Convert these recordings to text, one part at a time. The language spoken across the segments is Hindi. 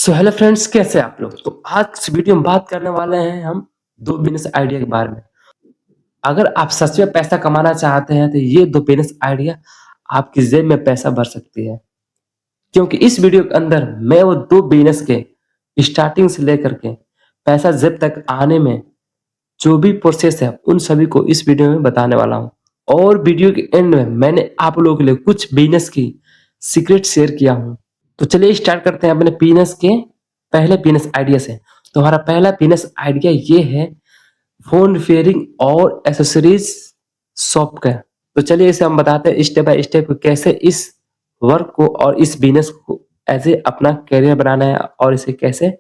सो हेलो फ्रेंड्स, कैसे हैं आप लोग। तो आज इस वीडियो में बात करने वाले हैं हम दो बिजनेस आइडिया के बारे में। अगर आप सच में पैसा कमाना चाहते हैं तो ये दो बिजनेस आइडिया आपकी जेब में पैसा भर सकती है। क्योंकि इस वीडियो के अंदर मैं वो दो बिजनेस के स्टार्टिंग से लेकर के पैसा जेब तक आने में जो भी प्रोसेस है उन सभी को इस वीडियो में बताने वाला हूँ। और वीडियो के एंड में मैंने आप लोगों के लिए कुछ बिजनेस की सीक्रेट शेयर किया हूँ। तो चलिए स्टार्ट करते हैं अपने बिजनेस के पहले बिजनेस आइडिया से। तो हमारा पहला बिजनेस आइडिया ये है फोन रिपेयरिंग और एसेसरीज शॉप का। तो चलिए इसे हम बताते हैं स्टेप बाय स्टेप कैसे इस वर्क को और इस बिजनेस को एज ए अपना करियर बनाना है और इसे कैसे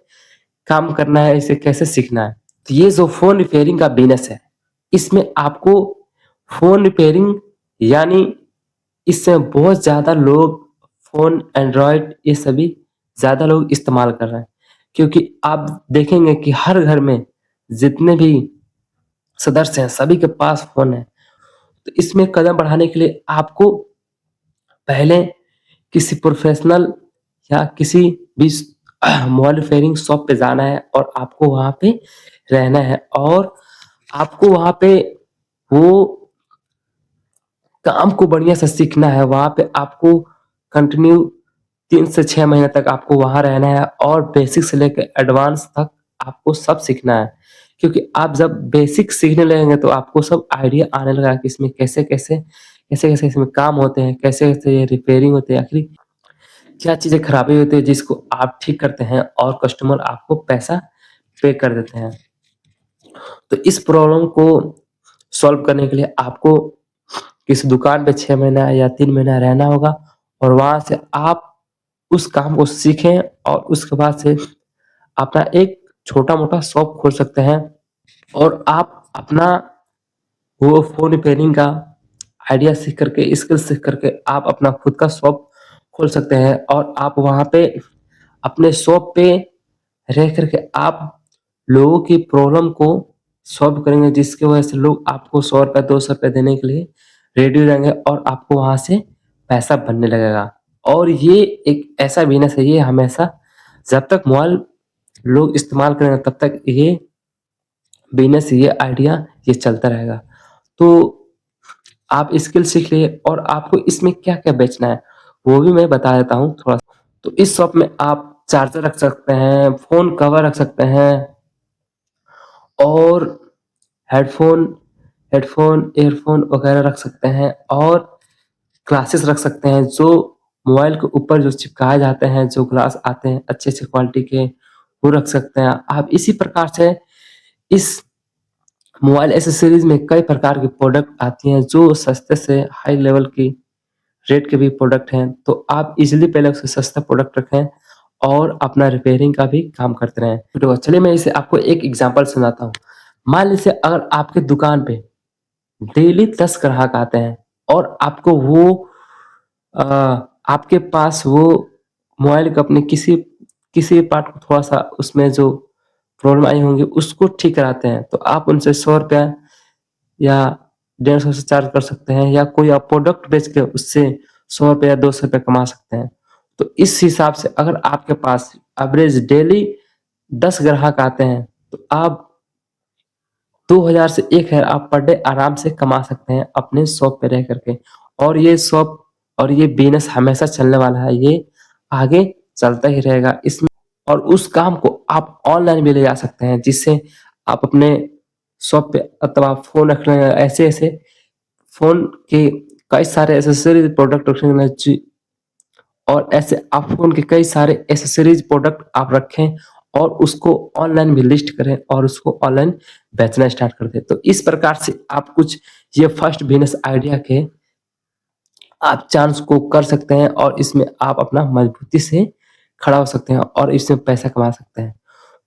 काम करना है, इसे कैसे सीखना है। तो ये जो फोन रिपेयरिंग का बिजनेस है, इसमें आपको फोन रिपेयरिंग यानी इसमें बहुत ज़्यादा लोग फ़ोन एंड्रॉयड ये सभी ज़्यादा लोग इस्तेमाल कर रहे हैं। क्योंकि आप देखेंगे कि हर घर में जितने भी सदस्य हैं सभी के पास फ़ोन है। तो इसमें कदम बढ़ाने के लिए आपको पहले किसी प्रोफेशनल या किसी भी मोबाइल रिपेयरिंग शॉप पे जाना है और आपको वहाँ पे रहना है और आपको वहाँ पे वो काम को बढ़िया से सीखना है। वहाँ पे आपको कंटिन्यू 3 से 6 महीने तक आपको वहाँ रहना है और बेसिक से लेकर एडवांस तक आपको सब सीखना है। क्योंकि आप जब बेसिक सीखने लगेंगे तो आपको सब आइडिया आने लगा कि इसमें कैसे-कैसे इसमें काम होते हैं, कैसे-कैसे ये रिपेयरिंग होती है, आखिर क्या चीज़ें खराबी होती है जिसको आप ठीक करते हैं और कस्टमर आपको पैसा पे कर देते हैं। तो इस प्रॉब्लम को सॉल्व करने के लिए आपको किसी दुकान पे 6 महीना या 3 महीना रहना होगा और वहाँ से आप उस काम को सीखें और उसके बाद से अपना एक छोटा-मोटा शॉप खोल सकते हैं और आप अपना वो फ़ोन रिपेयरिंग का आइडिया सीख करके, स्किल सीख करके आप अपना खुद का शॉप खोल सकते हैं और आप वहाँ पे अपने शॉप पे रह करके आप लोगों की प्रॉब्लम को सॉल्व करेंगे, जिसकी वजह से लोग आपको ₹100 ₹200 देने के लिए रेडी हो जाएँगे और आपको वहाँ से पैसा बनने लगेगा। और ये एक ऐसा बिज़नेस है, ये हमेशा जब तक मोबाइल लोग इस्तेमाल करेंगे तब तक ये बिज़नेस, ये आइडिया ये चलता रहेगा। तो आप स्किल सीख लिए और आपको इसमें क्या-क्या बेचना है, वो भी मैं बता देता हूँ थोड़ा-सा। तो इस शॉप में आप चार्जर रख सकते हैं, फ़ोन कवर रख सकते हैं और हेडफ़ोन हेडफ़ोन, ईयरफ़ोन वगैरह रख सकते हैं और ग्लासेस रख सकते हैं, जो मोबाइल के ऊपर जो चिपकाए जाते हैं, जो ग्लास आते हैं अच्छे-अच्छे क्वालिटी के, वो रख सकते हैं। आप इसी प्रकार से इस मोबाइल एक्सेसरीज़ में कई प्रकार की प्रोडक्ट आती हैं, जो सस्ते से हाई लेवल की रेट के भी प्रोडक्ट हैं। तो आप इज़िली पहले उससे सस्ता प्रोडक्ट रखें और अपना रिपेयरिंग का भी काम करते रहें। तो चलिए मैं इसे आपको एक एग्ज़ाम्पल सुनाता हूँ। मान लीजिए अगर आपके दुकान पे डेली 10 ग्राहक आते हैं और आपको वो अ, आपके पास वो मोबाइल का अपने किसी किसी पार्ट को थोड़ा-सा उसमें जो प्रॉब्लम आई होंगी उसको ठीक कराते हैं, तो आप उनसे ₹100 या 150 से चार्ज कर सकते हैं या कोई आप प्रोडक्ट बेच के उससे ₹100 या ₹200 कमा सकते हैं। तो इस हिसाब से अगर आपके पास एवरेज डेली 10 ग्राहक आते हैं, तो आप 2000 से 1000 आप पर डे आराम से कमा सकते हैं अपने शॉप पे रह करके। और ये शॉप और ये बिज़नेस हमेशा चलने वाला है, ये आगे चलता ही रहेगा। इसमें और उस काम को आप ऑनलाइन भी ले जा सकते हैं, जिससे आप अपने शॉप पे अथवा फ़ोन रखने ऐसे-ऐसे फ़ोन के कई सारे एक्सेसरीज़ प्रोडक्ट रखने जी और ऐसे आप फ़ोन के कई सारे एक्सेसरीज़ प्रोडक्ट आप रखें और उसको ऑनलाइन भी लिस्ट करें और उसको ऑनलाइन बेचना स्टार्ट कर दें। तो इस प्रकार से आप कुछ ये फर्स्ट बिज़नेस आइडिया के आप चांस को कर सकते हैं और इसमें आप अपना मजबूती से खड़ा हो सकते हैं और इसमें पैसा कमा सकते हैं।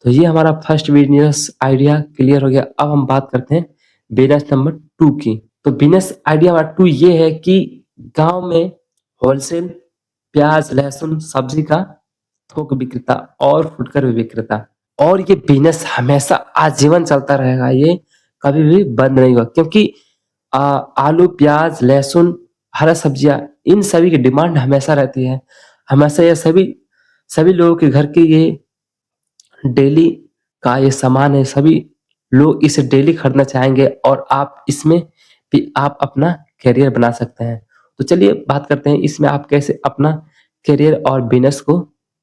तो ये हमारा फर्स्ट बिज़नेस आइडिया क्लियर हो गया। अब हम बात करते हैं बिज़नेस नंबर 2 की। तो बिज़नेस आइडिया नंबर 2 ये है कि गाँव में होलसेल प्याज, लहसुन, सब्जी का थोक विक्रेता और फुटकर विक्रेता। और ये बिज़नेस हमेशा आजीवन चलता रहेगा, ये कभी भी बंद नहीं होगा क्योंकि अ, आलू, प्याज, लहसुन, हरा सब्जियाँ इन सभी की डिमांड हमेशा रहती है। हमेशा ये सभी सभी लोगों के घर की ये डेली का ये सामान है, सभी लोग इसे डेली खरीदना चाहेंगे और आप इसमें भी आप अपना करियर बना सकते हैं। तो चलिए बात करते हैं इसमें आप कैसे अपना करियर और बिज़नेस को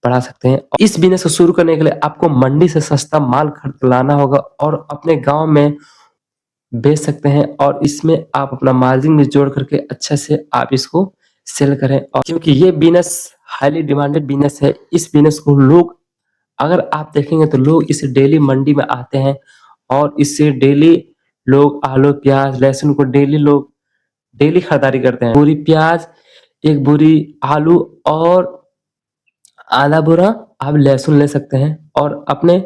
बढ़ा सकते हैं। इस बिज़नेस को शुरू करने के लिए आपको मंडी से सस्ता माल खरीद लाना होगा और अपने गाँव में बेच सकते हैं और इसमें आप अपना मार्जिन भी जोड़ करके अच्छे से आप इसको सेल करें। और क्योंकि ये बिज़नेस हाईली डिमांडेड बिज़नेस है, इस बिज़नेस को लोग अगर आप देखेंगे तो लोग इसे डेली मंडी में आते हैं और इससे डेली लोग आलू, प्याज, लहसुन को लोग डेली खरीदारी करते हैं। बोरी प्याज, 1 बोरी आलू और आधा बोरा आप लहसुन ले सकते हैं और अपने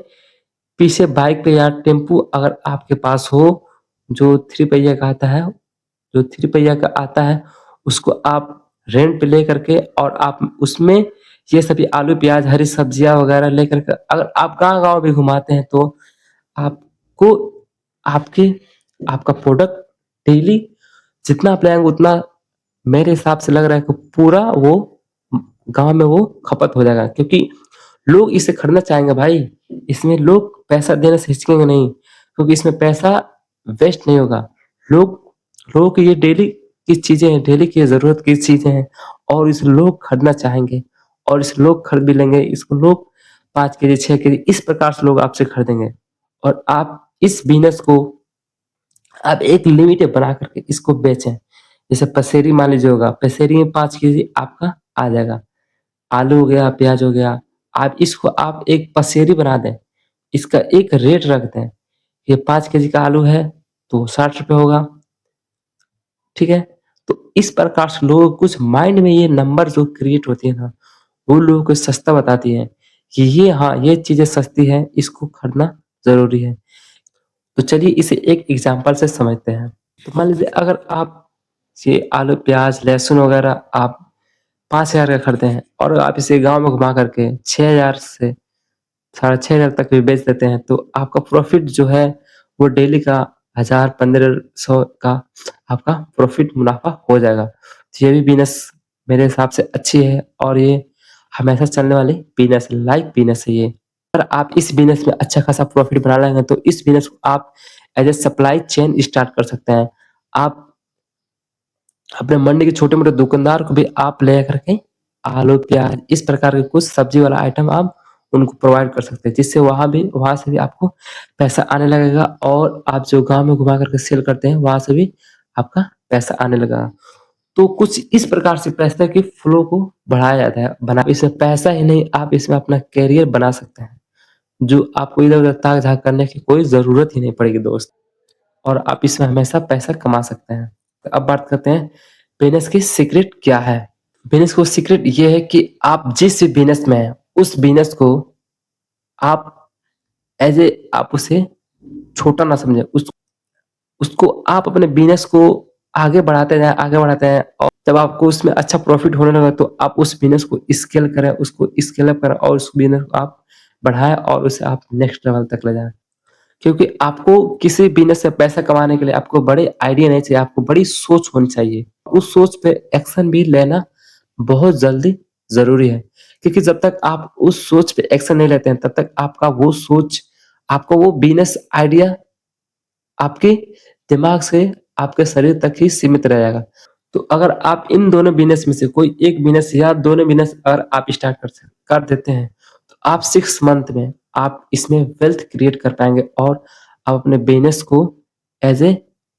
पीछे बाइक पे या टेम्पू अगर आपके पास हो, जो 3 पहिया का आता है, जो 3 पहिया का आता है, उसको आप रेंट पे ले करके और आप उसमें ये सभी आलू, प्याज, हरी सब्जियाँ वगैरह लेकर के अगर आप गाँव-गाँव भी घुमाते हैं तो आपको आपके आपका प्रोडक्ट डेली जितना आप ले आएँगे उतना मेरे हिसाब से लग रहा है कि पूरा वो गाँव में वो खपत हो जाएगा क्योंकि लोग इसे खरीदना चाहेंगे भाई। इसमें लोग पैसा देने से हिचकेंगे नहीं क्योंकि इसमें पैसा वेस्ट नहीं होगा। लोग लोगों की ये डेली की चीज़ें हैं, डेली की ज़रूरत की चीज़ें हैं और इसे लोग खरीदना चाहेंगे और इसे लोग खरीद भी लेंगे। इसको लोग 5 केजी, 6 केजी इस प्रकार से लोग आपसे खरीदेंगे और आप इस बिज़नेस को आप एक लिमिट बना करके इसको बेचें। जैसे पसेरी मान लीजिए होगा, पसेरी में 5 केजी आपका आ जाएगा। आलू हो गया, प्याज हो गया, आप इसको आप एक पसेरी बना दें। इसका एक रेट रख दें। ये 5 केजी का आलू है तो ₹60 होगा, ठीक है? तो इस प्रकार से लोगों को कुछ माइंड में ये नंबर जो क्रिएट होती है ना, वो लोगों को सस्ता बताती है कि ये हाँ, ये चीज़ें सस्ती हैं, इसको खरीदना ज़रूरी है। तो चलिए इसे एक एग्ज़ाम्पल से समझते हैं। तो मान लीजिए अगर आप ये आलू, प्याज, लहसुन वगैरह आप 5,000 का खरीदे हैं और आप इसे गाँव में घुमा करके 6,000 से साढ़े 6,000 तक भी बेच देते हैं, तो आपका प्रॉफ़िट जो है वो डेली का 1,000 1,500 का आपका प्रॉफ़िट मुनाफ़ा हो जाएगा। तो ये भी बिज़नेस मेरे हिसाब से अच्छी है और ये हमेशा चलने वाली बिज़नेस लाइक बिज़नेस है ये। अगर आप इस बिज़नेस में अच्छा खासा प्रॉफ़िट बना लेंगे तो इस बिज़नेस को आप as a supply chain start कर सकते हैं। आप अपने मंडी के छोटे-मोटे दुकानदार को भी आप ले करके आलू, प्याज इस प्रकार के कुछ सब्ज़ी वाला आइटम आप उनको प्रोवाइड कर सकते हैं, जिससे वहाँ से भी आपको पैसा आने लगेगा और आप जो गाँव में घुमा कर के सेल करते हैं, वहाँ से भी आपका पैसा आने लगेगा। तो कुछ इस प्रकार से पैसे के फ्लो को बढ़ाया जाता है। इसमें पैसा ही नहीं, आप इसमें अपना करियर बना सकते हैं, जो आपको इधर-उधर ताक-झाक करने की कोई ज़रूरत ही नहीं पड़ेगी दोस्त और आप इसमें हमेशा पैसा कमा सकते हैं। तो अब बात करते हैं बिज़नेस की सीक्रेट क्या है? बिज़नेस को सीक्रेट ये है कि आप जिस बिज़नेस में हैं, उस बिज़नेस को आप आप उसे छोटा ना समझें। उसको आप अपने बिज़नेस को आगे बढ़ाते हैं और जब आपको उसमें अच्छा प्रॉफ़िट होने लगा तो आप उस बिज़नेस को स्केल करें, उसको स्केल अप करें और उस बिज़नेस को आप बढ़ाएँ और उसे आप नेक्स्ट लेवल तक ले जाएँ। क्योंकि आपको किसी बिज़नेस से पैसा कमाने के लिए आपको बड़े आइडिया नहीं चाहिए, आपको बड़ी सोच होनी चाहिए। उस सोच पे एक्शन भी लेना बहुत जल्दी ज़रूरी है। क्योंकि जब तक आप उस सोच पे एक्शन नहीं लेते हैं, तब तक आपका वो बिज़नेस आइडिया आपके दिमाग से आपके शरीर तक ही सीमित रह जाएगा। तो अगर आप इन दोनों बिज़नेस में से कोई एक बिज़नेस या दोनों बिज़नेस अगर आप स्टार्ट कर देते हैं, तो आप 6 मंथ में आप इसमें वेल्थ क्रिएट कर पाएँगे और आप अपने बिज़नेस को एज़ ए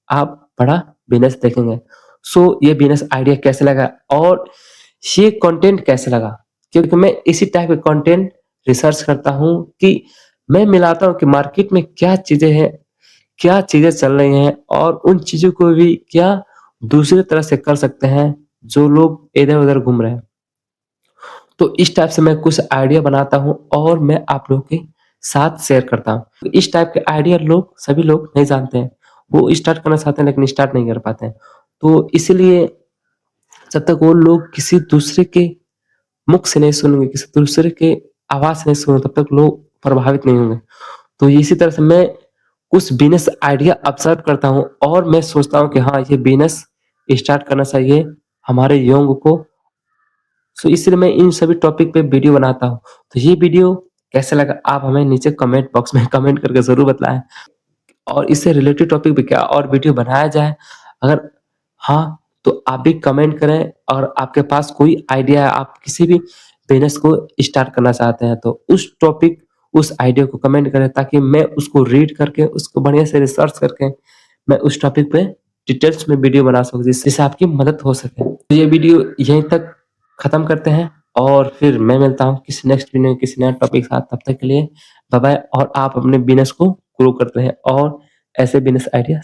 आप बड़ा बिज़नेस देखेंगे। सो ये बिज़नेस आइडिया कैसे लगा और ये कंटेंट कैसे लगा? क्योंकि मैं इसी टाइप के कंटेंट रिसर्च करता हूँ कि मैं मिलाता हूँ कि मार्केट में क्या चीज़ें हैं, क्या चीज़ें चल रही हैं और उन चीज़ों को भी क्या दूसरी तरह से कर सकते हैं, जो लोग इधर-उधर घूम रहे हैं। तो इस टाइप से मैं कुछ आइडिया बनाता हूँ और मैं आप लोगों के साथ शेयर करता हूँ। इस टाइप के आइडिया सभी लोग नहीं जानते हैं। वो स्टार्ट करना चाहते हैं लेकिन स्टार्ट नहीं कर पाते हैं। तो इसीलिए जब तक वो लोग किसी दूसरे के मुख से नहीं सुनेंगे, किसी दूसरे के आवाज़ से नहीं सुनेंगे, तब तक लोग प्रभावित नहीं होंगे। तो इसी तरह से मैं कुछ बिज़नेस आइडिया ऑब्ज़र्व करता हूँ और मैं सोचता हूँ कि हाँ, ये बिज़नेस स्टार्ट करना चाहिए हमारे यंग को। सो इसलिए मैं इन सभी टॉपिक पे वीडियो बनाता हूँ। तो ये वीडियो कैसा लगा आप हमें नीचे कमेंट बॉक्स में कमेंट करके ज़रूर बताएँ। और इससे रिलेटेड टॉपिक पे क्या और वीडियो बनाया जाए? अगर हाँ, तो आप भी कमेंट करें और आपके पास कोई आइडिया है, आप किसी भी बिज़नेस को स्टार्ट करना चाहते हैं, तो उस टॉपिक, उस आइडिया को कमेंट करें ताकि मैं उसको रीड करके, उसको बढ़िया से रिसर्च करके, मैं उस टॉपिक पे डिटेल्स में वीडियो बना सकूँ जिससे आपकी मदद हो सके। तो ये वीडियो यहीं तक खत्म करते हैं और फिर मैं मिलता हूँ किसी नेक्स्ट वीडियो में किसी नए टॉपिक के साथ। तब तक के लिए बाय बाय और आप अपने बिज़नेस को ग्रो करते रहें और ऐसे बिज़नेस आइडिया